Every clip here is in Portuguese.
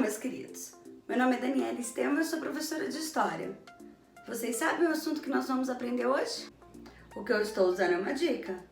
meus queridos. Meu nome é Daniela Estevam, eu sou professora de História. Vocês sabem o assunto que nós vamos aprender hoje? O que eu estou usando é uma dica.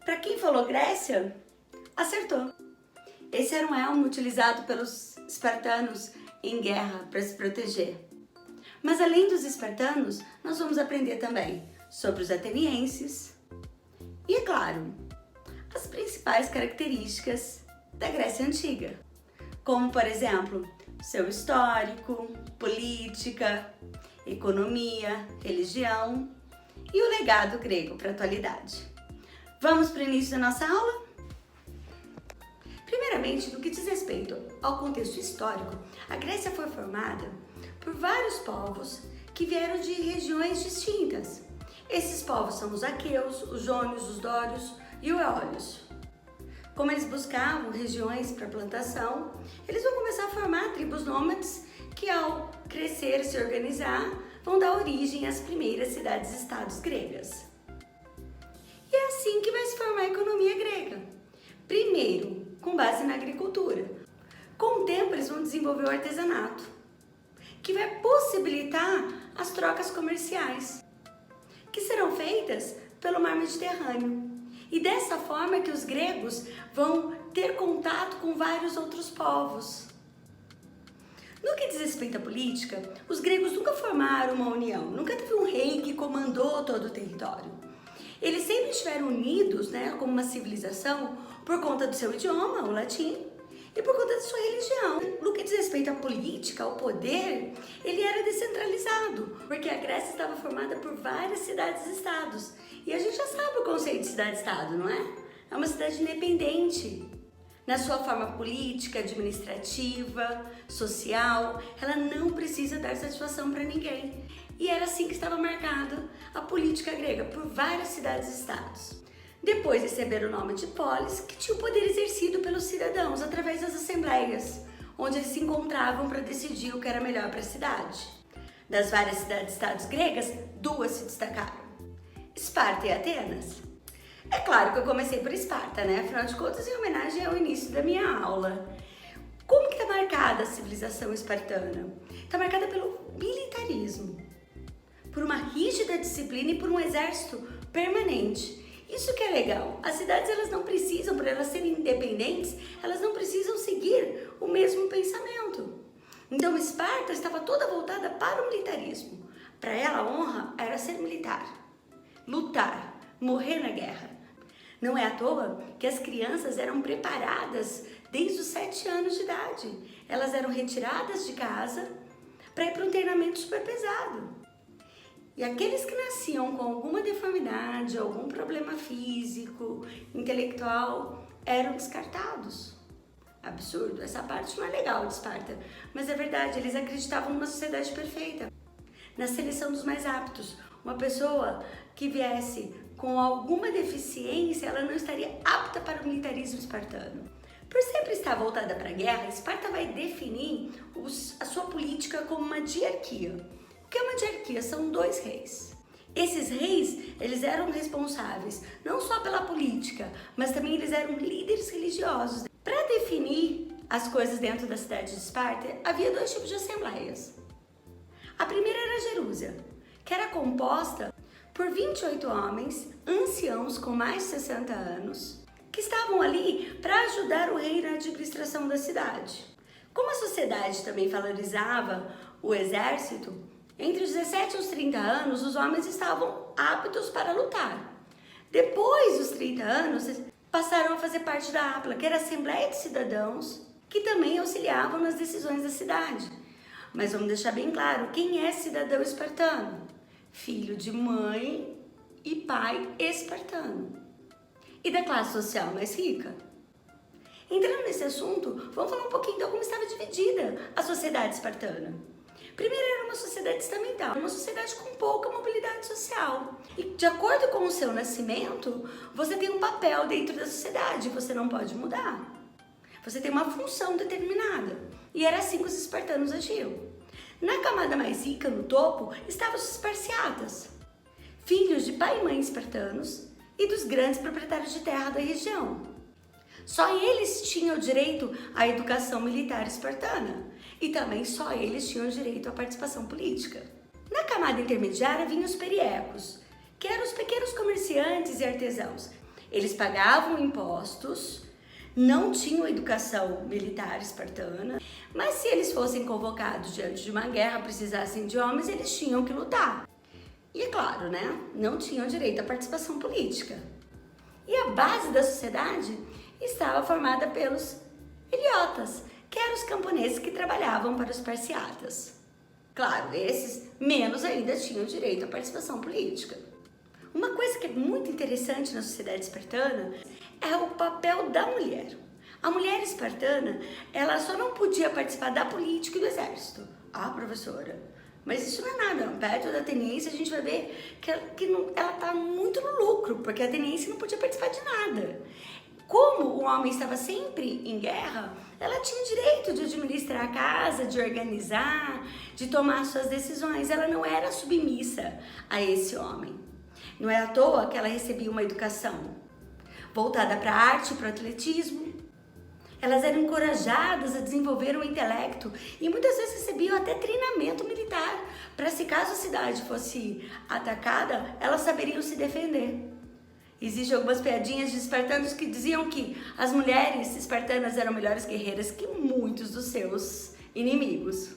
Para quem falou Grécia, acertou. Esse era um elmo utilizado pelos espartanos em guerra para se proteger. Mas além dos espartanos, nós vamos aprender também sobre os atenienses e, é claro, as principais características da Grécia Antiga, como, por exemplo, seu histórico, política, economia, religião e o legado grego para a atualidade. Vamos para o início da nossa aula? Primeiramente, no que diz respeito ao contexto histórico, a Grécia foi formada por vários povos que vieram de regiões distintas. Esses povos são os aqueus, os jônios, os dórios e os eólios. Como eles buscavam regiões para plantação, eles vão começar a formar tribos nômades que, ao crescer e se organizar, vão dar origem às primeiras cidades-estados gregas. E é assim que vai se formar a economia grega. Primeiro, com base na agricultura. Com o tempo, eles vão desenvolver o artesanato, que vai possibilitar as trocas comerciais, que serão feitas pelo mar Mediterrâneo. E dessa forma que os gregos vão ter contato com vários outros povos. No que diz respeito à política, os gregos nunca formaram uma união, nunca teve um rei que comandou todo o território. Eles sempre estiveram unidos, como uma civilização, por conta do seu idioma, o latim, e por conta da sua religião. No que diz respeito à política, ao poder, ele era descentralizado, porque a Grécia estava formada por várias cidades-estados. E a gente já sabe o conceito de cidade-estado, não é? É uma cidade independente. Na sua forma política, administrativa, social, ela não precisa dar satisfação para ninguém. E era assim que estava marcada a política grega, por várias cidades-estados. Depois receberam o nome de polis, que tinha o poder exercido pelos cidadãos através das assembleias, onde eles se encontravam para decidir o que era melhor para a cidade. Das várias cidades-estados gregas, duas se destacaram: Esparta e Atenas. É claro que eu comecei por Esparta, Afinal de contas, em homenagem ao início da minha aula. Como que está marcada a civilização espartana? Está marcada pelo militarismo, por uma rígida disciplina e por um exército permanente. Isso que é legal. As cidades, elas não precisam, por elas serem independentes, elas não precisam seguir o mesmo pensamento. Então, Esparta estava toda voltada para o militarismo. Para ela, a honra era ser militar, lutar, morrer na guerra. Não é à toa que as crianças eram preparadas desde os 7 anos de idade. Elas eram retiradas de casa para ir para um treinamento super pesado. E aqueles que nasciam com alguma deformidade, algum problema físico, intelectual, eram descartados. Absurdo, essa parte não é legal de Esparta, mas é verdade, eles acreditavam numa sociedade perfeita, na seleção dos mais aptos. Uma pessoa que viesse com alguma deficiência, ela não estaria apta para o militarismo espartano. Por sempre estar voltada para a guerra, Esparta vai definir a sua política como uma diarquia. O que é uma diarquia? São 2 reis. Esses reis, eles eram responsáveis não só pela política, mas também eles eram líderes religiosos. Para definir as coisas dentro da cidade de Esparta, havia 2 tipos de assembleias. A primeira era a Gerúsia, que era composta por 28 homens, anciãos com mais de 60 anos, que estavam ali para ajudar o rei na administração da cidade. Como a sociedade também valorizava o exército, entre os 17 e os 30 anos, os homens estavam aptos para lutar. Depois dos 30 anos, passaram a fazer parte da APLA, que era a Assembleia de Cidadãos, que também auxiliavam nas decisões da cidade. Mas vamos deixar bem claro, quem é cidadão espartano? Filho de mãe e pai espartano. E da classe social mais rica? Entrando nesse assunto, vamos falar um pouquinho de como estava dividida a sociedade espartana. Primeiro, era uma sociedade estamental, uma sociedade com pouca mobilidade social. E de acordo com o seu nascimento, você tem um papel dentro da sociedade, você não pode mudar. Você tem uma função determinada. E era assim que os espartanos agiam. Na camada mais rica, no topo, estavam os esparciatas, filhos de pai e mãe espartanos e dos grandes proprietários de terra da região. Só eles tinham direito à educação militar espartana e também só eles tinham direito à participação política. Na camada intermediária vinham os periecos, que eram os pequenos comerciantes e artesãos. Eles pagavam impostos, não tinham educação militar espartana, mas se eles fossem convocados diante de uma guerra, precisassem de homens, eles tinham que lutar. E é claro, né? Não tinham direito à participação política. E a base da sociedade estava formada pelos heliotas, que eram os camponeses que trabalhavam para os parciatas. Claro, esses menos ainda tinham direito à participação política. Uma coisa que é muito interessante na sociedade espartana é o papel da mulher. A mulher espartana, ela só não podia participar da política e do exército. Ah, professora, mas isso não é nada. Perto da ateniense a gente vai ver que ela está muito no lucro, porque a ateniense não podia participar de nada. Como o homem estava sempre em guerra, ela tinha o direito de administrar a casa, de organizar, de tomar suas decisões. Ela não era submissa a esse homem. Não é à toa que ela recebia uma educação voltada para a arte e para o atletismo. Elas eram encorajadas a desenvolver o intelecto e muitas vezes recebiam até treinamento militar para, se caso a cidade fosse atacada, elas saberiam se defender. Existem algumas piadinhas de espartanos que diziam que as mulheres espartanas eram melhores guerreiras que muitos dos seus inimigos.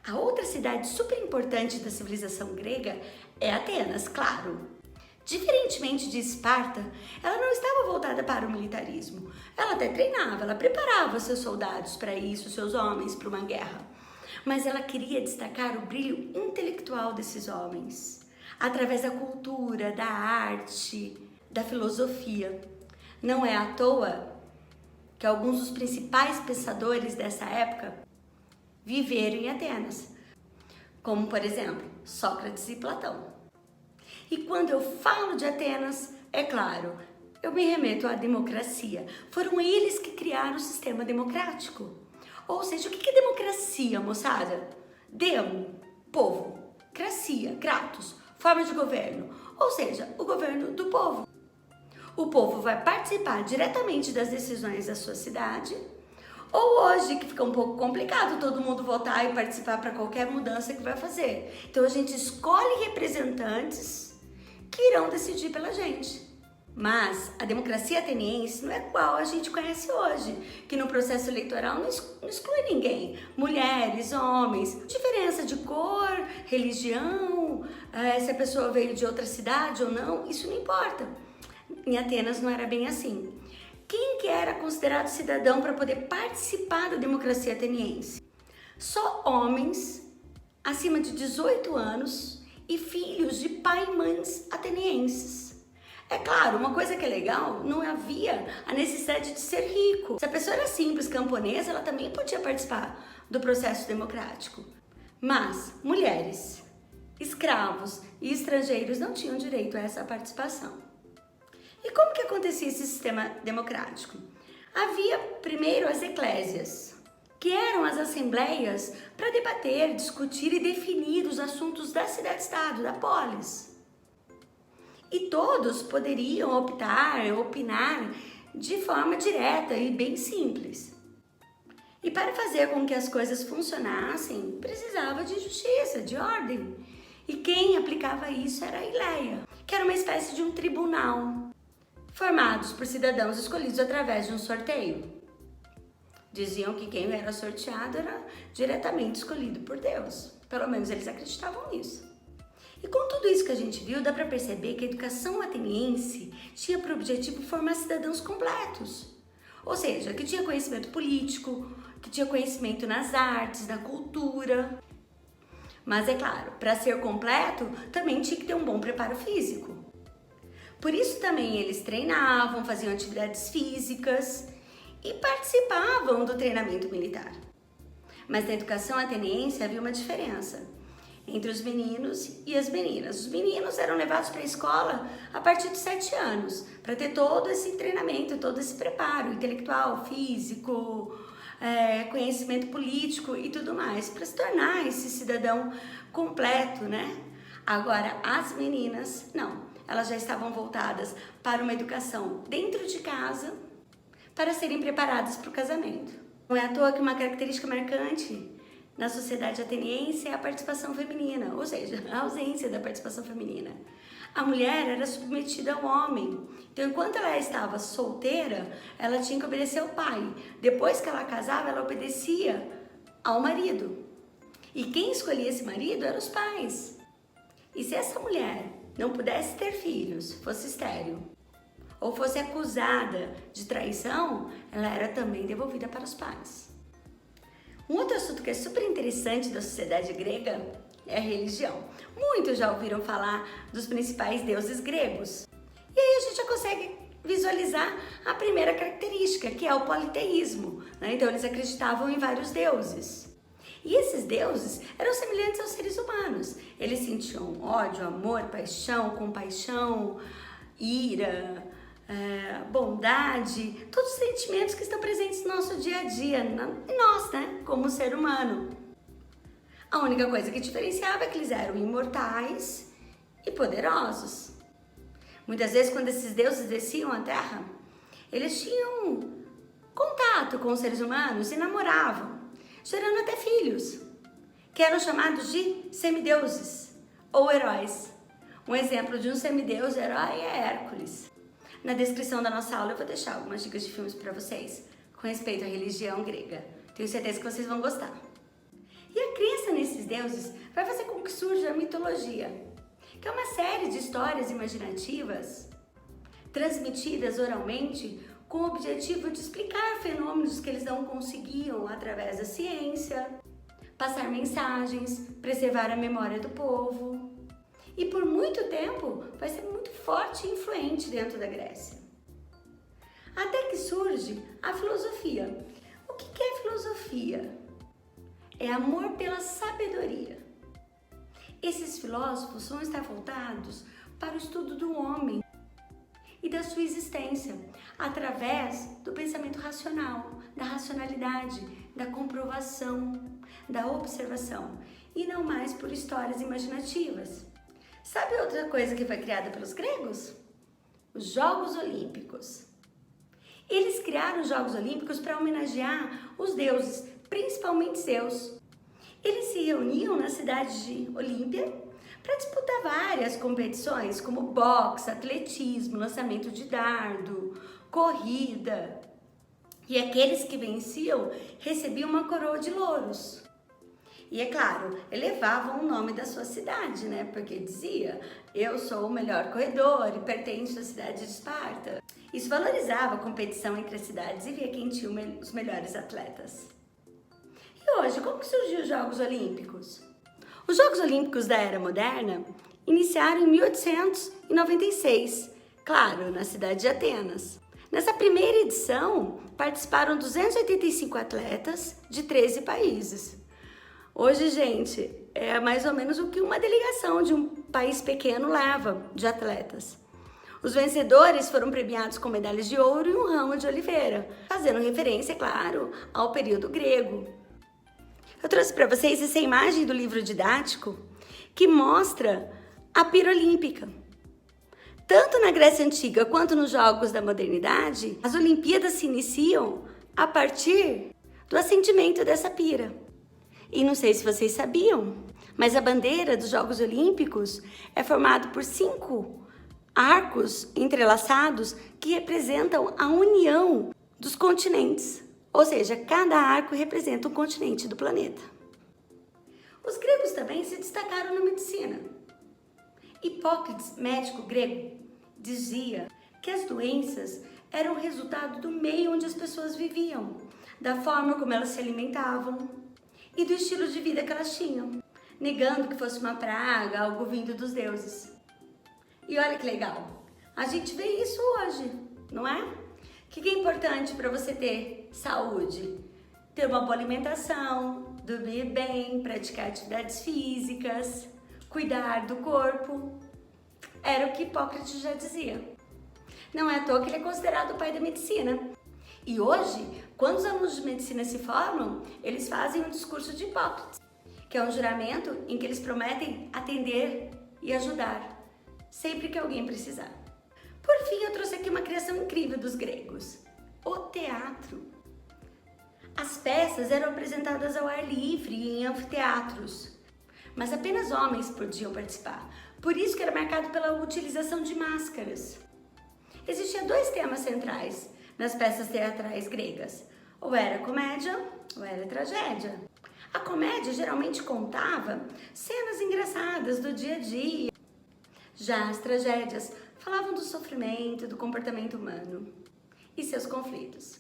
A outra cidade super importante da civilização grega é Atenas, claro. Diferentemente de Esparta, ela não estava voltada para o militarismo. Ela até treinava, ela preparava seus soldados para isso, seus homens para uma guerra. Mas ela queria destacar o brilho intelectual desses homens, através da cultura, da arte, da filosofia. Não é à toa que alguns dos principais pensadores dessa época viveram em Atenas, como, por exemplo, Sócrates e Platão. E quando eu falo de Atenas, é claro, eu me remeto à democracia. Foram eles que criaram o sistema democrático. Ou seja, o que é democracia, moçada? Demo, povo, cracia, kratos, forma de governo. Ou seja, o governo do povo. O povo vai participar diretamente das decisões da sua cidade. Ou hoje, que fica um pouco complicado todo mundo votar e participar para qualquer mudança que vai fazer. Então a gente escolhe representantes que irão decidir pela gente. Mas a democracia ateniense não é igual a gente conhece hoje, que no processo eleitoral não exclui ninguém. Mulheres, homens, diferença de cor, religião, se a pessoa veio de outra cidade ou não, isso não importa. Em Atenas não era bem assim. Quem que era considerado cidadão para poder participar da democracia ateniense? Só homens acima de 18 anos e filhos de pai e mães atenienses. É claro, uma coisa que é legal, não havia a necessidade de ser rico. Se a pessoa era simples, camponesa, ela também podia participar do processo democrático. Mas mulheres, escravos e estrangeiros não tinham direito a essa participação. E como que acontecia esse sistema democrático? Havia primeiro as eclésias, que eram as assembleias para debater, discutir e definir os assuntos da cidade-estado, da polis. E todos poderiam opinar de forma direta e bem simples. E para fazer com que as coisas funcionassem, precisava de justiça, de ordem. E quem aplicava isso era a Ileia, que era uma espécie de um tribunal, formados por cidadãos escolhidos através de um sorteio. Diziam que quem era sorteado era diretamente escolhido por Deus. Pelo menos eles acreditavam nisso. E com tudo isso que a gente viu, dá para perceber que a educação ateniense tinha por objetivo formar cidadãos completos. Ou seja, que tinha conhecimento político, que tinha conhecimento nas artes, na cultura. Mas é claro, para ser completo, também tinha que ter um bom preparo físico. Por isso também eles treinavam, faziam atividades físicas e participavam do treinamento militar. Mas na educação ateniense havia uma diferença entre os meninos e as meninas. Os meninos eram levados para a escola a partir de 7 anos, para ter todo esse treinamento, todo esse preparo intelectual, físico, conhecimento político e tudo mais, para se tornar esse cidadão completo, né? Agora, as meninas, não. Elas já estavam voltadas para uma educação dentro de casa, para serem preparadas para o casamento. Não é à toa que uma característica marcante na sociedade ateniense é a participação feminina, ou seja, a ausência da participação feminina. A mulher era submetida ao homem, então enquanto ela estava solteira, ela tinha que obedecer ao pai. Depois que ela casava, ela obedecia ao marido. E quem escolhia esse marido eram os pais. E se essa mulher não pudesse ter filhos, fosse estéril, ou fosse acusada de traição, ela era também devolvida para os pais. Um outro assunto que é super interessante da sociedade grega é a religião. Muitos já ouviram falar dos principais deuses gregos. E aí a gente já consegue visualizar a primeira característica, que é o politeísmo, né? Então eles acreditavam em vários deuses. E esses deuses eram semelhantes aos seres humanos. Eles sentiam ódio, amor, paixão, compaixão, ira, bondade, todos os sentimentos que estão presentes no nosso dia a dia, em nós, né, como ser humano. A única coisa que diferenciava é que eles eram imortais e poderosos. Muitas vezes, quando esses deuses desciam à Terra, eles tinham contato com os seres humanos e namoravam, gerando até filhos, que eram chamados de semideuses ou heróis. Um exemplo de um semideus herói é Hércules. Na descrição da nossa aula eu vou deixar algumas dicas de filmes para vocês com respeito à religião grega. Tenho certeza que vocês vão gostar. E a crença nesses deuses vai fazer com que surja a mitologia, que é uma série de histórias imaginativas transmitidas oralmente com o objetivo de explicar fenômenos que eles não conseguiam através da ciência, passar mensagens, preservar a memória do povo. E por muito tempo vai ser muito forte e influente dentro da Grécia. Até que surge a filosofia. O que é filosofia? É amor pela sabedoria. Esses filósofos vão estar voltados para o estudo do homem e da sua existência, através do pensamento racional, da racionalidade, da comprovação, da observação, e não mais por histórias imaginativas. Sabe outra coisa que foi criada pelos gregos? Os Jogos Olímpicos. Eles criaram os Jogos Olímpicos para homenagear os deuses, principalmente Zeus. Eles se reuniam na cidade de Olímpia para disputar várias competições, como boxe, atletismo, lançamento de dardo, corrida. E aqueles que venciam recebiam uma coroa de louros. E é claro, elevavam o nome da sua cidade, né? Porque dizia, eu sou o melhor corredor e pertenço à cidade de Esparta. Isso valorizava a competição entre as cidades e via quem tinha os melhores atletas. E hoje, como que surgiu os Jogos Olímpicos? Os Jogos Olímpicos da Era Moderna iniciaram em 1896, claro, na cidade de Atenas. Nessa primeira edição, participaram 285 atletas de 13 países. Hoje, gente, é mais ou menos o que uma delegação de um país pequeno leva de atletas. Os vencedores foram premiados com medalhas de ouro e um ramo de oliveira, fazendo referência, claro, ao período grego. Eu trouxe para vocês essa imagem do livro didático que mostra a pira olímpica. Tanto na Grécia Antiga quanto nos Jogos da Modernidade, as Olimpíadas se iniciam a partir do acendimento dessa pira. E não sei se vocês sabiam, mas a bandeira dos Jogos Olímpicos é formada por 5 arcos entrelaçados que representam a união dos continentes. Ou seja, cada arco representa um continente do planeta. Os gregos também se destacaram na medicina. Hipócrates, médico grego, dizia que as doenças eram resultado do meio onde as pessoas viviam, da forma como elas se alimentavam e do estilo de vida que elas tinham, negando que fosse uma praga, algo vindo dos deuses. E olha que legal, a gente vê isso hoje, não é? O que é importante para você ter saúde? Ter uma boa alimentação, dormir bem, praticar atividades físicas, cuidar do corpo. Era o que Hipócrates já dizia. Não é à toa que ele é considerado o pai da medicina. E hoje, quando os alunos de medicina se formam, eles fazem um discurso de Hipócrates, que é um juramento em que eles prometem atender e ajudar, sempre que alguém precisar. Por fim, eu trouxe aqui uma criação incrível dos gregos, o teatro. As peças eram apresentadas ao ar livre em anfiteatros, mas apenas homens podiam participar. Por isso que era marcado pela utilização de máscaras. Existiam dois temas centrais nas peças teatrais gregas: ou era comédia ou era tragédia. A comédia geralmente contava cenas engraçadas do dia a dia. Já as tragédias falavam do sofrimento, do comportamento humano e seus conflitos.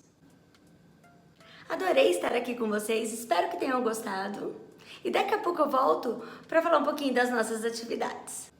Adorei estar aqui com vocês, espero que tenham gostado. E daqui a pouco eu volto para falar um pouquinho das nossas atividades.